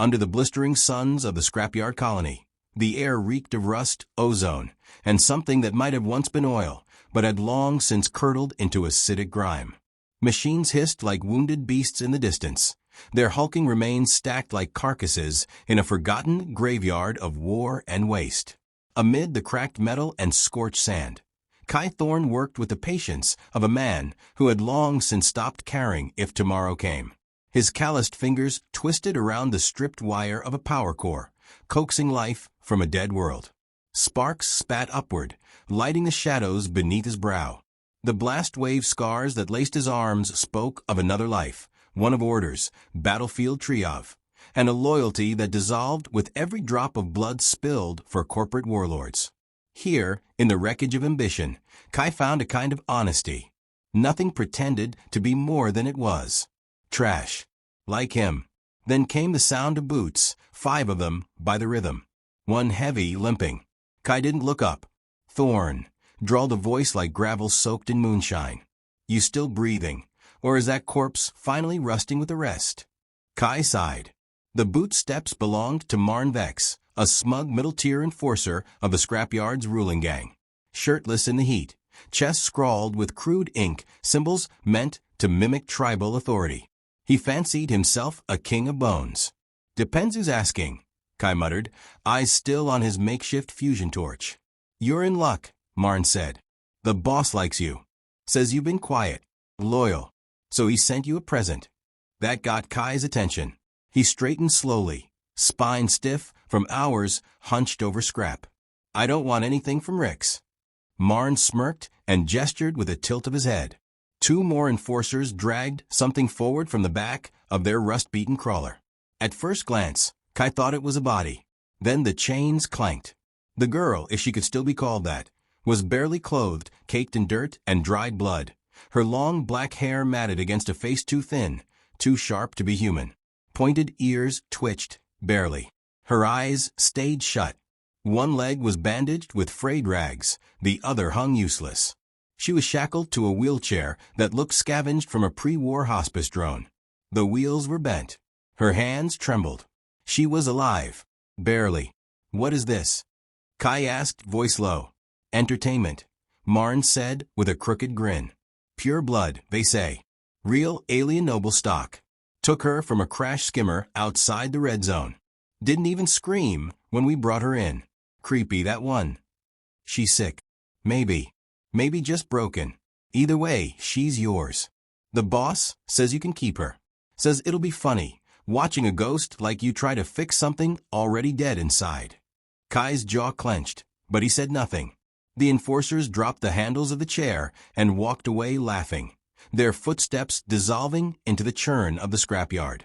Under the blistering suns of the scrapyard colony, the air reeked of rust, ozone, and something that might have once been oil, but had long since curdled into acidic grime. Machines hissed like wounded beasts in the distance, their hulking remains stacked like carcasses in a forgotten graveyard of war and waste. Amid the cracked metal and scorched sand, Kai Thorne worked with the patience of a man who had long since stopped caring if tomorrow came. His calloused fingers twisted around the stripped wire of a power core, coaxing life from a dead world. Sparks spat upward, lighting the shadows beneath his brow. The blast wave scars that laced his arms spoke of another life, one of orders, battlefield triage, and a loyalty that dissolved with every drop of blood spilled for corporate warlords. Here, in the wreckage of ambition, Kai found a kind of honesty. Nothing pretended to be more than it was. Trash. Like him. Then came the sound of boots, 5 of them, by the rhythm. One heavy, limping. Kai didn't look up. Thorne, drawled a voice like gravel soaked in moonshine. You still breathing, or is that corpse finally rusting with the rest? Kai sighed. The boot steps belonged to Marn Vex, a smug middle-tier enforcer of the scrapyard's ruling gang. Shirtless in the heat, chest scrawled with crude ink, symbols meant to mimic tribal authority. He fancied himself a king of bones. Depends who's asking, Kai muttered, eyes still on his makeshift fusion torch. You're in luck, Marn said. The boss likes you. Says you've been quiet, loyal. So he sent you a present. That got Kai's attention. He straightened slowly, spine stiff from hours hunched over scrap. I don't want anything from Rix. Marn smirked and gestured with a tilt of his head. 2 more enforcers dragged something forward from the back of their rust-beaten crawler. At first glance, Kai thought it was a body. Then the chains clanked. The girl, if she could still be called that, was barely clothed, caked in dirt and dried blood. Her long black hair matted against a face too thin, too sharp to be human. Pointed ears twitched, barely. Her eyes stayed shut. One leg was bandaged with frayed rags, the other hung useless. She was shackled to a wheelchair that looked scavenged from a pre-war hospice drone. The wheels were bent. Her hands trembled. She was alive. Barely. What is this? Kai asked, voice low. Entertainment, Marn said with a crooked grin. Pure blood, they say. Real alien noble stock. Took her from a crash skimmer outside the red zone. Didn't even scream when we brought her in. Creepy, that one. She's sick. Maybe. Maybe just broken. Either way, she's yours. The boss says you can keep her. Says it'll be funny, watching a ghost like you try to fix something already dead inside. Kai's jaw clenched, but he said nothing. The enforcers dropped the handles of the chair and walked away laughing, their footsteps dissolving into the churn of the scrapyard.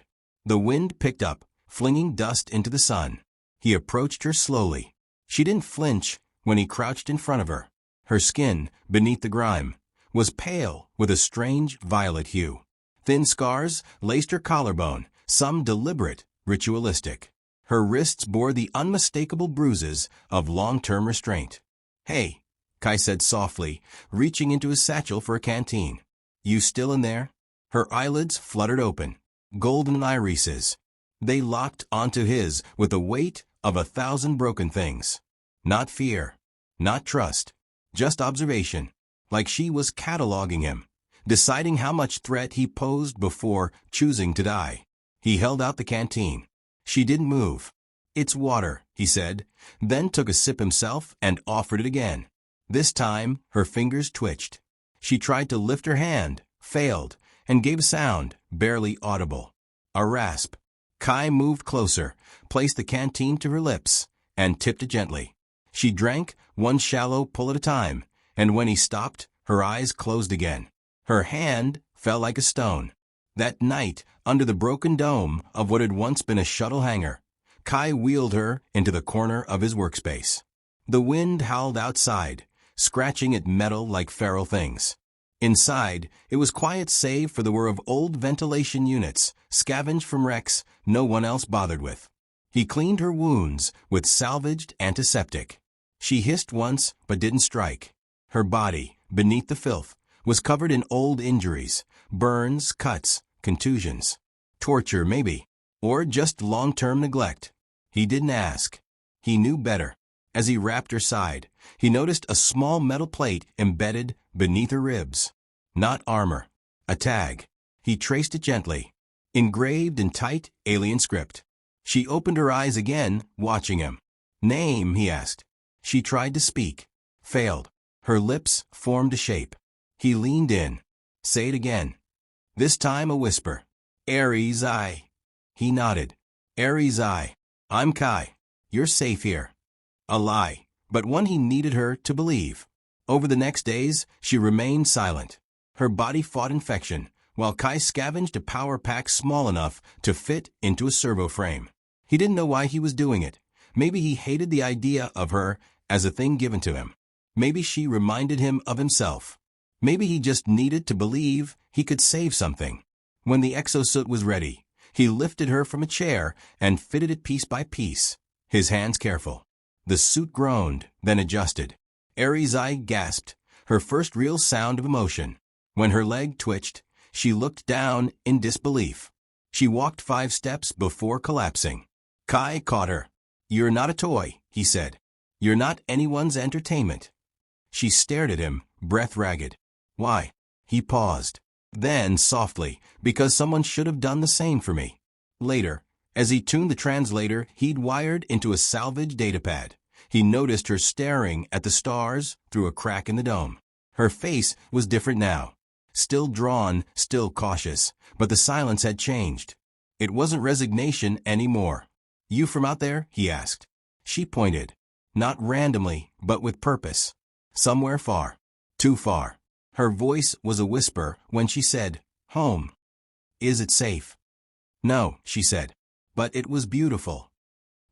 The wind picked up, flinging dust into the sun. He approached her slowly. She didn't flinch when he crouched in front of her. Her skin, beneath the grime, was pale with a strange violet hue. Thin scars laced her collarbone, some deliberate, ritualistic. Her wrists bore the unmistakable bruises of long-term restraint. Hey, Kai said softly, reaching into his satchel for a canteen. You still in there? Her eyelids fluttered open, golden irises. They locked onto his with the weight of 1,000 broken things. Not fear, not trust, just observation, like she was cataloging him, deciding how much threat he posed before choosing to die. He held out the canteen. She didn't move. It's water, he said, then took a sip himself and offered it again. This time, her fingers twitched. She tried to lift her hand, failed, and gave a sound, barely audible. A rasp. Kai moved closer, placed the canteen to her lips, and tipped it gently. She drank, one shallow pull at a time, and when he stopped, her eyes closed again. Her hand fell like a stone. That night, under the broken dome of what had once been a shuttle hangar, Kai wheeled her into the corner of his workspace. The wind howled outside, scratching at metal like feral things. Inside, it was quiet save for the whir of old ventilation units, scavenged from wrecks no one else bothered with. He cleaned her wounds with salvaged antiseptic. She hissed once, but didn't strike. Her body, beneath the filth, was covered in old injuries, burns, cuts, contusions. Torture, maybe. Or just long-term neglect? He didn't ask. He knew better. As he wrapped her side, he noticed a small metal plate embedded beneath her ribs. Not armor. A tag. He traced it gently. Engraved in tight, alien script. She opened her eyes again, watching him. "Name?" he asked. She tried to speak. Failed. Her lips formed a shape. He leaned in. "Say it again." This time a whisper. "Aries I." He nodded. "Aries I. I'm Kai. You're safe here." A lie, but one he needed her to believe. Over the next days, she remained silent. Her body fought infection, while Kai scavenged a power pack small enough to fit into a servo frame. He didn't know why he was doing it. Maybe he hated the idea of her as a thing given to him. Maybe she reminded him of himself. Maybe he just needed to believe he could save something. When the exosuit was ready, he lifted her from a chair and fitted it piece by piece, his hands careful. The suit groaned, then adjusted. Aries' eye gasped, her first real sound of emotion. When her leg twitched, she looked down in disbelief. She walked 5 steps before collapsing. Kai caught her. "You're not a toy," he said. "You're not anyone's entertainment." She stared at him, breath ragged. "Why?" He paused. Then, softly, "Because someone should have done the same for me." Later, as he tuned the translator he'd wired into a salvage datapad, he noticed her staring at the stars through a crack in the dome. Her face was different now. Still drawn, still cautious, but the silence had changed. It wasn't resignation anymore. "You from out there?" he asked. She pointed. Not randomly, but with purpose. Somewhere far. Too far. Her voice was a whisper when she said, "Home." "Is it safe?" "No," she said. But it was beautiful.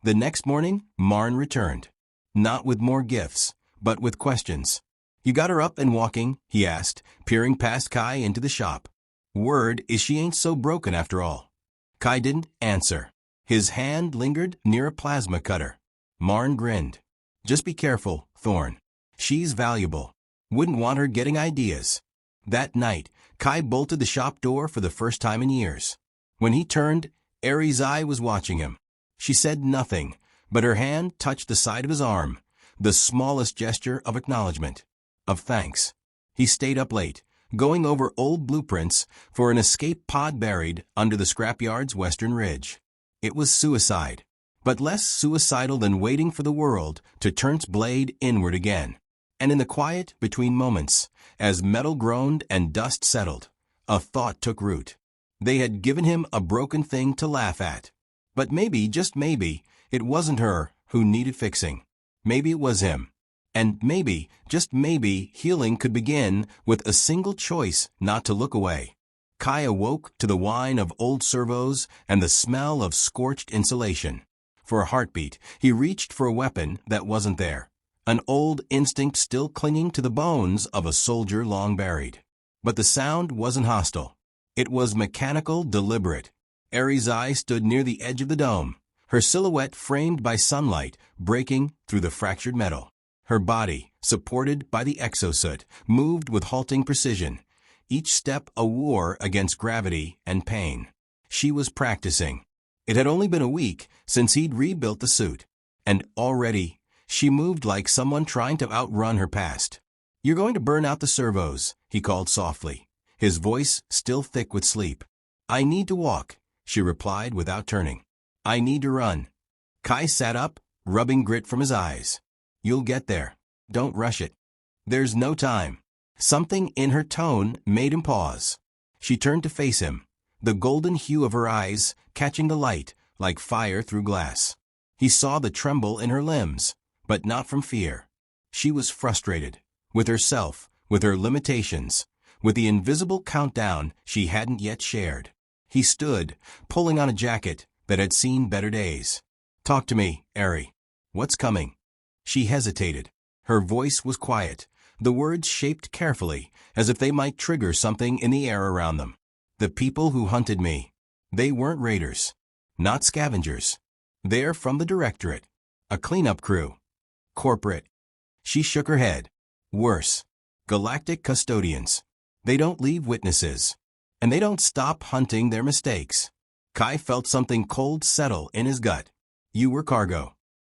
The next morning, Marn returned. Not with more gifts, but with questions. "You got her up and walking?" he asked, peering past Kai into the shop. "Word is she ain't so broken after all." Kai didn't answer. His hand lingered near a plasma cutter. Marn grinned. "Just be careful, Thorn. She's valuable. Wouldn't want her getting ideas." That night, Kai bolted the shop door for the first time in years. When he turned, Aries' eye was watching him. She said nothing, but her hand touched the side of his arm, the smallest gesture of acknowledgement, of thanks. He stayed up late, going over old blueprints for an escape pod buried under the scrapyard's western ridge. It was suicide, but less suicidal than waiting for the world to turn its blade inward again. And in the quiet between moments, as metal groaned and dust settled, a thought took root. They had given him a broken thing to laugh at. But maybe, just maybe, it wasn't her who needed fixing. Maybe it was him. And maybe, just maybe, healing could begin with a single choice not to look away. Kai awoke to the whine of old servos and the smell of scorched insulation. For a heartbeat, he reached for a weapon that wasn't there. An old instinct still clinging to the bones of a soldier long buried. But the sound wasn't hostile. It was mechanical, deliberate. Aries' eye stood near the edge of the dome, her silhouette framed by sunlight breaking through the fractured metal. Her body, supported by the exosuit, moved with halting precision, each step a war against gravity and pain. She was practicing. It had only been a week since he'd rebuilt the suit, and already she moved like someone trying to outrun her past. "You're going to burn out the servos," he called softly, his voice still thick with sleep. "I need to walk," she replied without turning. "I need to run." Kai sat up, rubbing grit from his eyes. "You'll get there. Don't rush it. There's no time." Something in her tone made him pause. She turned to face him, the golden hue of her eyes catching the light like fire through glass. He saw the tremble in her limbs, but not from fear. She was frustrated, with herself, with her limitations, with the invisible countdown she hadn't yet shared. He stood, pulling on a jacket that had seen better days. "Talk to me, Ari. What's coming?" She hesitated. Her voice was quiet, the words shaped carefully, as if they might trigger something in the air around them. "The people who hunted me. They weren't raiders. Not scavengers. They're from the Directorate. A cleanup crew. Corporate." She shook her head. "Worse. Galactic custodians. They don't leave witnesses. And they don't stop hunting their mistakes." Kai felt something cold settle in his gut. You were cargo.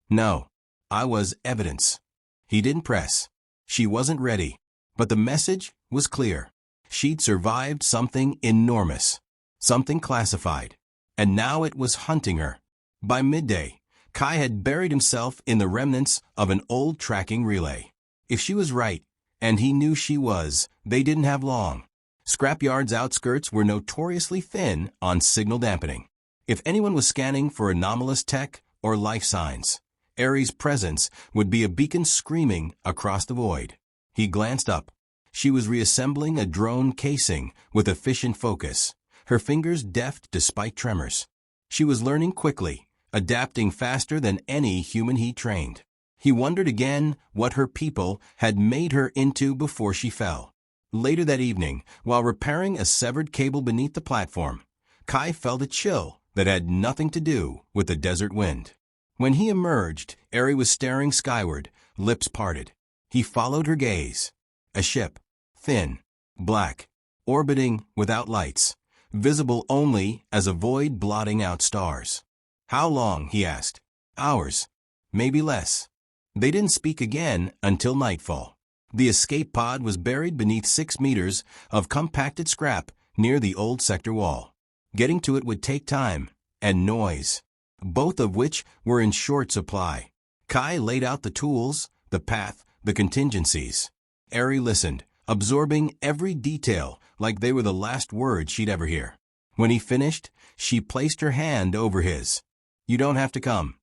No. I was evidence. He didn't press. She wasn't ready. But the message was clear. She'd survived something enormous. Something classified. And now it was hunting her. By midday, Kai had buried himself in the remnants of an old tracking relay. If she was right, and he knew she was, they didn't have long. Scrapyard's outskirts were notoriously thin on signal dampening. If anyone was scanning for anomalous tech or life signs, Aries' presence would be a beacon screaming across the void. He glanced up. She was reassembling a drone casing with efficient focus, her fingers deft despite tremors. She was learning quickly, adapting faster than any human he trained. He wondered again what her people had made her into before she fell. Later that evening, while repairing a severed cable beneath the platform, Kai felt a chill that had nothing to do with the desert wind. When he emerged, Aerie was staring skyward, lips parted. He followed her gaze. A ship, thin, black, orbiting without lights, visible only as a void blotting out stars. How long, he asked. Hours. Maybe less. They didn't speak again until nightfall. The escape pod was buried beneath 6 meters of compacted scrap near the old sector wall. Getting to it would take time and noise, both of which were in short supply. Kai laid out the tools, the path, the contingencies. Aerie listened, absorbing every detail like they were the last words she'd ever hear. When he finished, she placed her hand over his. You don't have to come.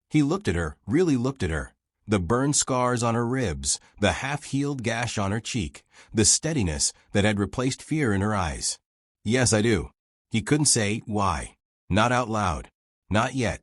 He looked at her, really looked at her. The burn scars on her ribs, the half-healed gash on her cheek, the steadiness that had replaced fear in her eyes. Yes, I do. He couldn't say why. Not out loud. Not yet.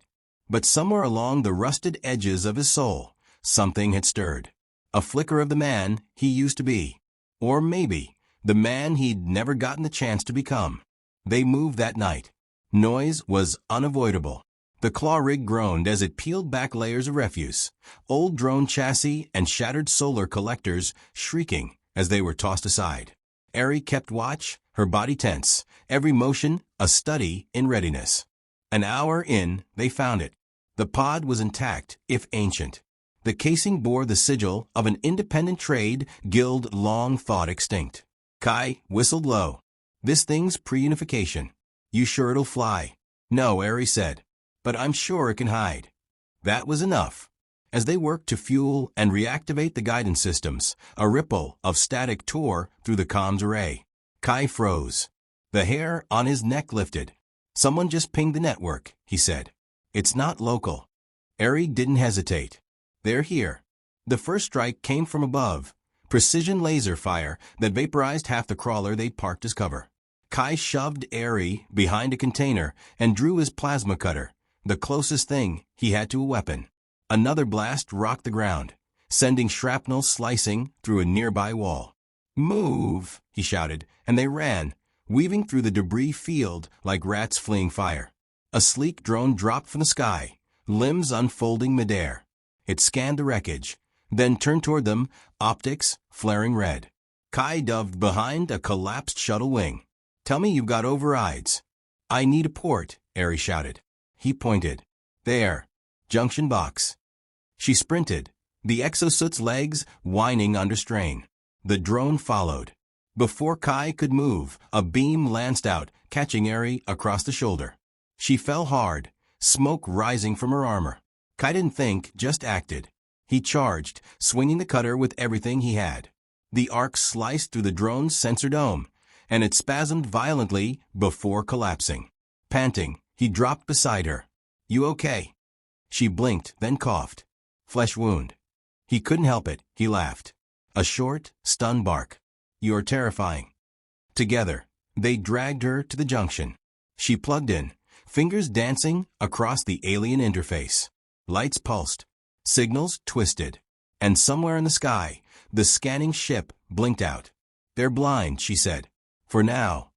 But somewhere along the rusted edges of his soul, something had stirred. A flicker of the man he used to be. Or maybe the man he'd never gotten the chance to become. They moved that night. Noise was unavoidable. The claw rig groaned as it peeled back layers of refuse, old drone chassis and shattered solar collectors shrieking as they were tossed aside. Aerie kept watch, her body tense, every motion a study in readiness. An hour in, they found it. The pod was intact, if ancient. The casing bore the sigil of an independent trade guild long thought extinct. Kai whistled low. This thing's pre-unification. You sure it'll fly? No, Aerie said. But I'm sure it can hide. That was enough. As they worked to fuel and reactivate the guidance systems, a ripple of static tore through the comms array. Kai froze. The hair on his neck lifted. Someone just pinged the network, he said. It's not local. Aerie didn't hesitate. They're here. The first strike came from above. Precision laser fire that vaporized half the crawler they'd parked as cover. Kai shoved Aerie behind a container and drew his plasma cutter, the closest thing he had to a weapon. Another blast rocked the ground, sending shrapnel slicing through a nearby wall. Move, he shouted, and they ran, weaving through the debris field like rats fleeing fire. A sleek drone dropped from the sky, limbs unfolding midair. It scanned the wreckage, then turned toward them, optics flaring red. Kai dove behind a collapsed shuttle wing. Tell me you've got overrides. I need a port, Aerie shouted. He pointed. There. Junction box. She sprinted, the exosuit's legs whining under strain. The drone followed. Before Kai could move, a beam lanced out, catching Aerie across the shoulder. She fell hard, smoke rising from her armor. Kai didn't think, just acted. He charged, swinging the cutter with everything he had. The arc sliced through the drone's sensor dome, and it spasmed violently before collapsing. Panting, he dropped beside her. You okay? She blinked, then coughed. Flesh wound. He couldn't help it, he laughed. A short, stunned bark. You're terrifying. Together, they dragged her to the junction. She plugged in, fingers dancing across the alien interface. Lights pulsed. Signals twisted. And somewhere in the sky, the scanning ship blinked out. They're blind, she said. For now.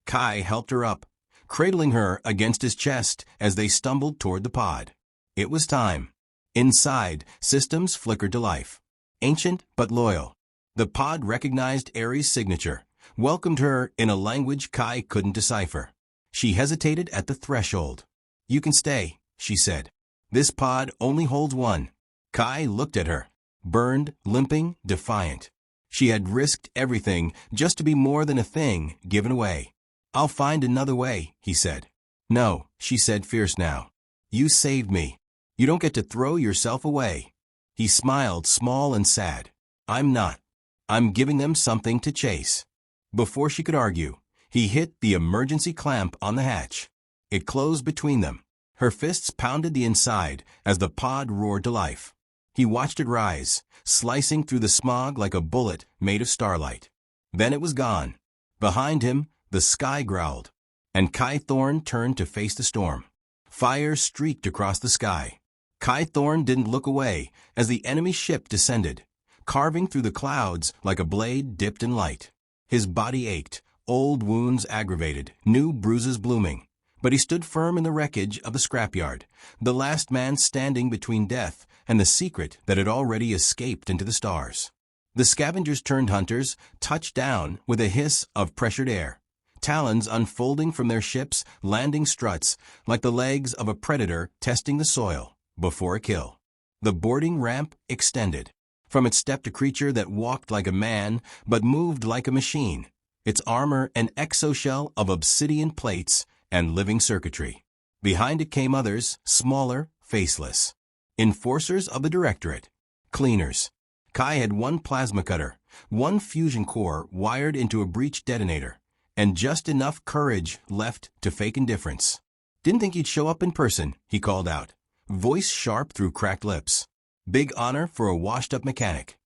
Kai helped her up, cradling her against his chest as they stumbled toward the pod. It was time. Inside, systems flickered to life. Ancient but loyal. The pod recognized Aerie's signature, welcomed her in a language Kai couldn't decipher. She hesitated at the threshold. "You can stay," she said. "This pod only holds one." Kai looked at her, burned, limping, defiant. She had risked everything just to be more than a thing given away. "I'll find another way," he said. "No," she said, fierce now. "You saved me. You don't get to throw yourself away." He smiled, small and sad. "I'm not. I'm giving them something to chase." Before she could argue, he hit the emergency clamp on the hatch. It closed between them. Her fists pounded the inside as the pod roared to life. He watched it rise, slicing through the smog like a bullet made of starlight. Then it was gone. Behind him, the sky growled, and Kai Thorne turned to face the storm. Fire streaked across the sky. Kai Thorne didn't look away as the enemy ship descended, carving through the clouds like a blade dipped in light. His body ached, old wounds aggravated, new bruises blooming. But he stood firm in the wreckage of the scrapyard, the last man standing between death and the secret that had already escaped into the stars. The scavengers turned hunters touched down with a hiss of pressured air, talons unfolding from their ships' landing struts like the legs of a predator testing the soil before a kill. The boarding ramp extended. From it stepped a creature that walked like a man but moved like a machine, its armor an exoshell of obsidian plates and living circuitry. Behind it came others, smaller, faceless. Enforcers of the Directorate. Cleaners. Kai had one plasma cutter, one fusion core wired into a breech detonator, and just enough courage left to fake indifference. "Didn't think you'd show up in person," he called out, voice sharp through cracked lips. "Big honor for a washed-up mechanic."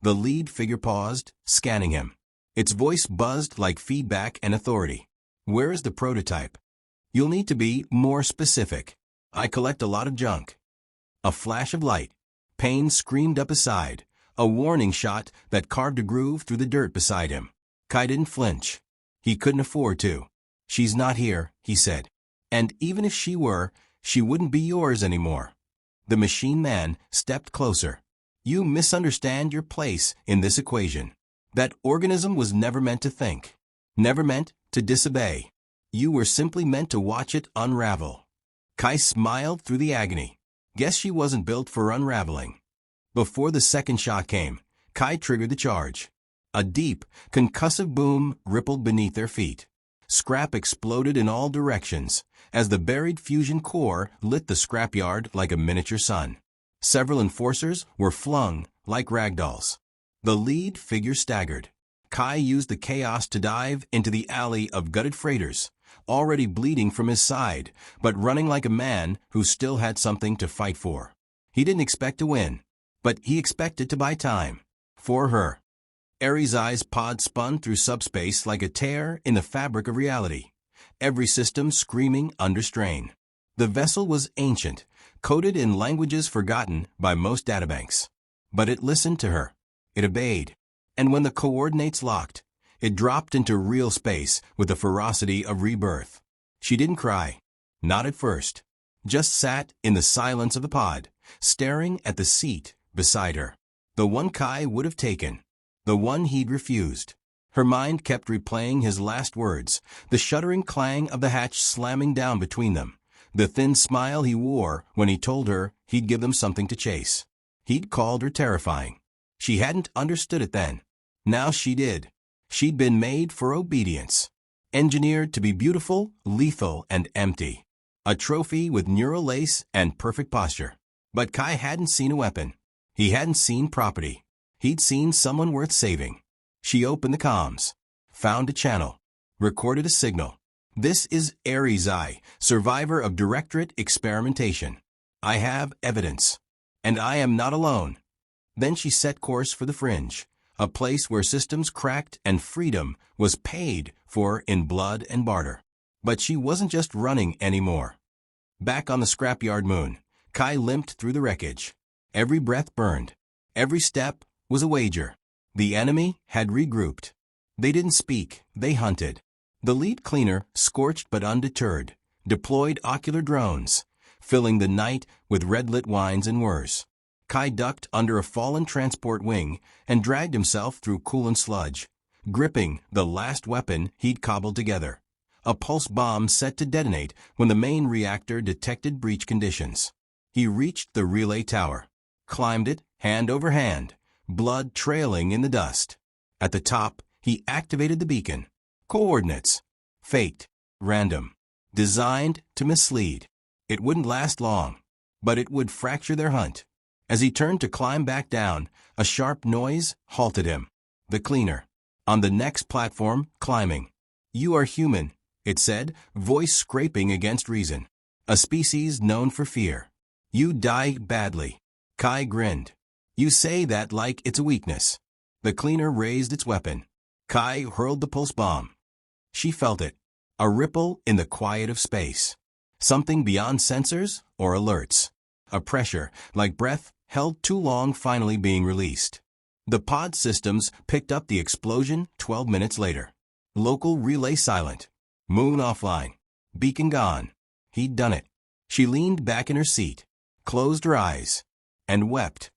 The lead figure paused, scanning him. Its voice buzzed like feedback and authority. "Where is the prototype?" "You'll need to be more specific. I collect a lot of junk." A flash of light. Payne screamed up his side, a warning shot that carved a groove through the dirt beside him. Kai didn't flinch. He couldn't afford to. "She's not here," he said. "And even if she were, she wouldn't be yours anymore." The machine man stepped closer. "You misunderstand your place in this equation. That organism was never meant to think, never meant to disobey. You were simply meant to watch it unravel." Kai smiled through the agony. Guess she wasn't built for unraveling. Before the second shot came, Kai triggered the charge. A deep, concussive boom rippled beneath their feet. Scrap exploded in all directions as the buried fusion core lit the scrapyard like a miniature sun. Several enforcers were flung like ragdolls. The lead figure staggered. Kai used the chaos to dive into the alley of gutted freighters, already bleeding from his side, but running like a man who still had something to fight for. He didn't expect to win, but he expected to buy time. For her. Ares' eyes pod spun through subspace like a tear in the fabric of reality, every system screaming under strain. The vessel was ancient, coded in languages forgotten by most databanks. But it listened to her. It obeyed. And when the coordinates locked, it dropped into real space with the ferocity of rebirth. She didn't cry. Not at first. Just sat in the silence of the pod, staring at the seat beside her. The one Kai would have taken. The one he'd refused. Her mind kept replaying his last words, the shuddering clang of the hatch slamming down between them, the thin smile he wore when he told her he'd give them something to chase. He'd called her terrifying. She hadn't understood it then. Now she did. She'd been made for obedience. Engineered to be beautiful, lethal, and empty. A trophy with neural lace and perfect posture. But Kai hadn't seen a weapon. He hadn't seen property. He'd seen someone worth saving. She opened the comms. Found a channel. Recorded a signal. "This is Ares I, survivor of Directorate experimentation. I have evidence. And I am not alone." Then she set course for the fringe, a place where systems cracked and freedom was paid for in blood and barter. But she wasn't just running anymore. Back on the scrapyard moon, Kai limped through the wreckage. Every breath burned. Every step was a wager. The enemy had regrouped. They didn't speak, they hunted. The lead cleaner, scorched but undeterred, deployed ocular drones, filling the night with red-lit whines and whirs. Kai ducked under a fallen transport wing and dragged himself through coolant sludge, gripping the last weapon he'd cobbled together. a pulse bomb set to detonate when the main reactor detected breach conditions. He reached the relay tower, climbed it hand over hand, blood trailing in the dust. At the top, he activated the beacon. Coordinates. Faked. Random. Designed to mislead. It wouldn't last long, but it would fracture their hunt. As he turned to climb back down, a sharp noise halted him. The cleaner. On the next platform, climbing. "You are human," it said, voice scraping against reason. "A species known for fear. You die badly." Kai grinned. "You say that like it's a weakness." The cleaner raised its weapon. Kai hurled the pulse bomb. She felt it. A ripple in the quiet of space. Something beyond sensors or alerts. A pressure, like breath, held too long finally being released. The pod systems picked up the explosion 12 minutes later. Local relay silent. Moon offline. Beacon gone. He'd done it. She leaned back in her seat, closed her eyes, and wept.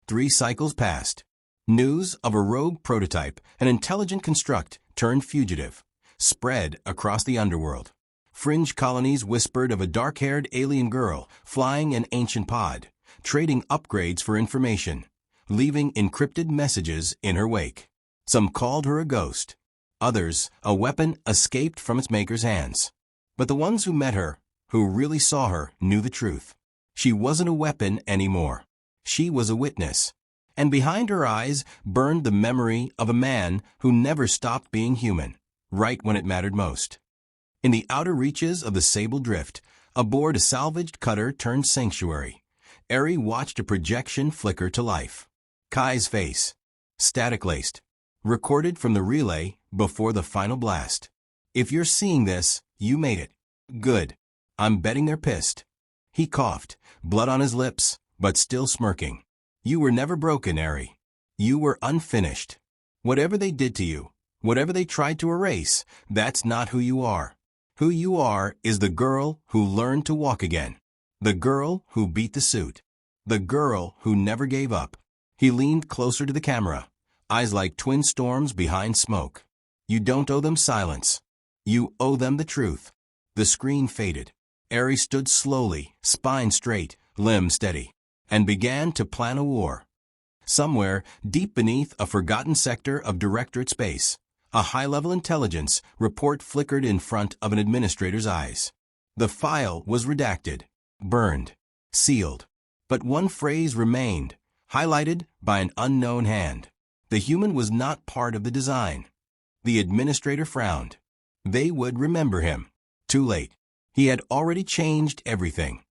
3 cycles passed. News of a rogue prototype, an intelligent construct, turned fugitive, spread across the underworld. Fringe colonies whispered of a dark-haired alien girl flying an ancient pod, trading upgrades for information, leaving encrypted messages in her wake. Some called her a ghost. Others, a weapon escaped from its maker's hands. But the ones who met her, who really saw her, knew the truth. She wasn't a weapon anymore. She was a witness. And behind her eyes burned the memory of a man who never stopped being human, right when it mattered most. In the outer reaches of the Sable Drift, aboard a salvaged cutter turned sanctuary, Eri watched a projection flicker to life. Kai's face, static-laced, recorded from the relay before the final blast. "If you're seeing this, you made it. Good. I'm betting they're pissed." He coughed, blood on his lips, but still smirking. "You were never broken, Eri. You were unfinished. Whatever they did to you, whatever they tried to erase, that's not who you are. Who you are is the girl who learned to walk again. The girl who beat the suit. The girl who never gave up." He leaned closer to the camera, eyes like twin storms behind smoke. "You don't owe them silence. You owe them the truth." The screen faded. Eri stood slowly, spine straight, limb steady, and began to plan a war. Somewhere, deep beneath a forgotten sector of Directorate space, a high-level intelligence report flickered in front of an administrator's eyes. The file was redacted, burned, sealed. But one phrase remained, highlighted by an unknown hand. The human was not part of the design. The administrator frowned. They would remember him. Too late. He had already changed everything.